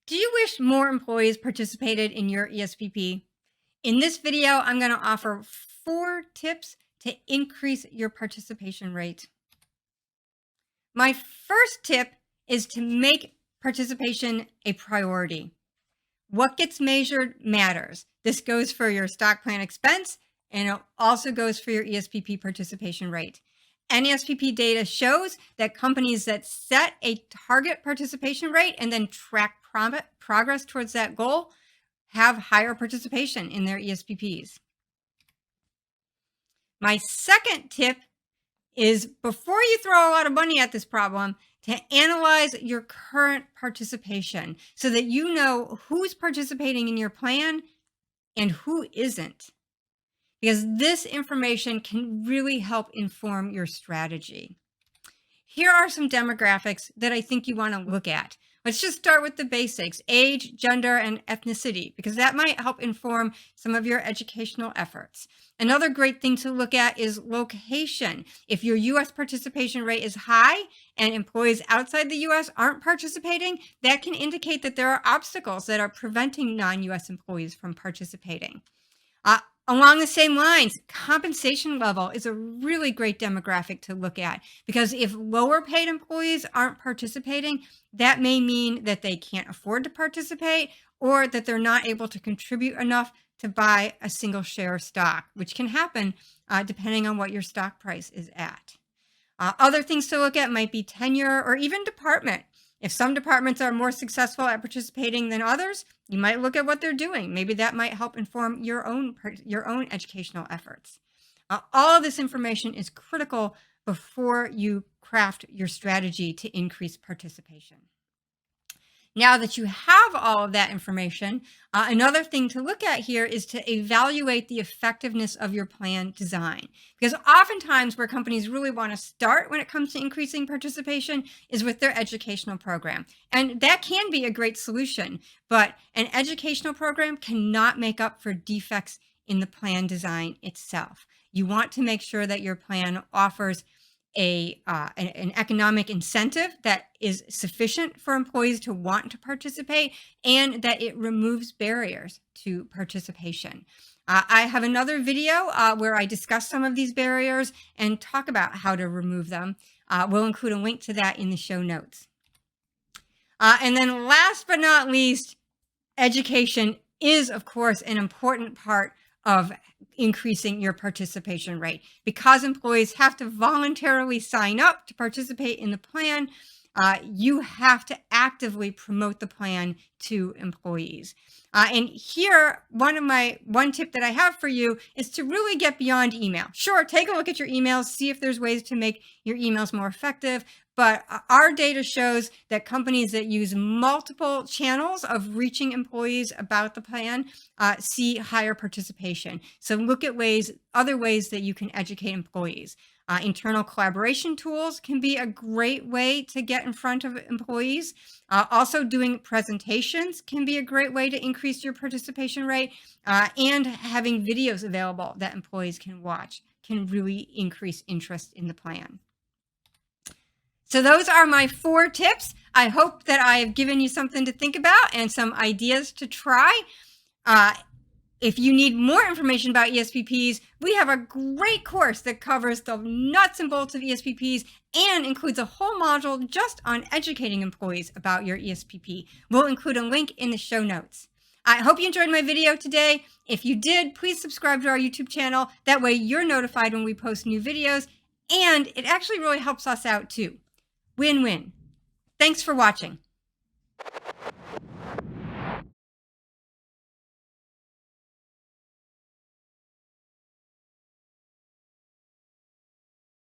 Do you wish more employees participated in your ESPP? In this video, I'm going to offer 4 tips to increase your participation rate. My first tip is to make participation a priority. What gets measured matters. This goes for your stock plan expense, and it also goes for your ESPP participation rate. NESPP data shows that companies that set a target participation rate and then track progress towards that goal have higher participation in their ESPPs. My second tip is, before you throw a lot of money at this problem, to analyze your current participation so that you know who's participating in your plan and who isn't. Because this information can really help inform your strategy. Here are some demographics that I think you want to look at. Let's just start with the basics: age, gender, and ethnicity, because that might help inform some of your educational efforts. Another great thing to look at is location. If your U.S. participation rate is high and employees outside the U.S. aren't participating, that can indicate that there are obstacles that are preventing non-U.S. employees from participating. Along the same lines, compensation level is a really great demographic to look at, because if lower paid employees aren't participating, that may mean that they can't afford to participate or that they're not able to contribute enough to buy a single share of stock, which can happen depending on what your stock price is at. Other things to look at might be tenure or even department. If some departments are more successful at participating than others, you might look at what they're doing. Maybe that might help inform your own educational efforts. All of this information is critical before you craft your strategy to increase participation. Now that you have all of that information, another thing to look at here is to evaluate the effectiveness of your plan design. Because oftentimes where companies really want to start when it comes to increasing participation is with their educational program. And that can be a great solution, but an educational program cannot make up for defects in the plan design itself. You want to make sure that your plan offers an economic incentive that is sufficient for employees to want to participate, and that it removes barriers to participation. I have another video where I discuss some of these barriers and talk about how to remove them. We'll include a link to that in the show notes. And then last but not least, education is, of course, an important part of increasing your participation rate. Because employees have to voluntarily sign up to participate in the plan, you have to actively promote the plan to employees. And here, one tip that I have for you is to really get beyond email. Sure, take a look at your emails, see if there's ways to make your emails more effective. But our data shows that companies that use multiple channels of reaching employees about the plan see higher participation. So look at other ways that you can educate employees. Internal collaboration tools can be a great way to get in front of employees. Also, doing presentations can be a great way to increase your participation rate. And having videos available that employees can watch can really increase interest in the plan. So those are my 4 tips. I hope that I have given you something to think about and some ideas to try. If you need more information about ESPPs, we have a great course that covers the nuts and bolts of ESPPs and includes a whole module just on educating employees about your ESPP. We'll include a link in the show notes. I hope you enjoyed my video today. If you did, please subscribe to our YouTube channel. That way you're notified when we post new videos, and it actually really helps us out too. Win-win. Thanks for watching.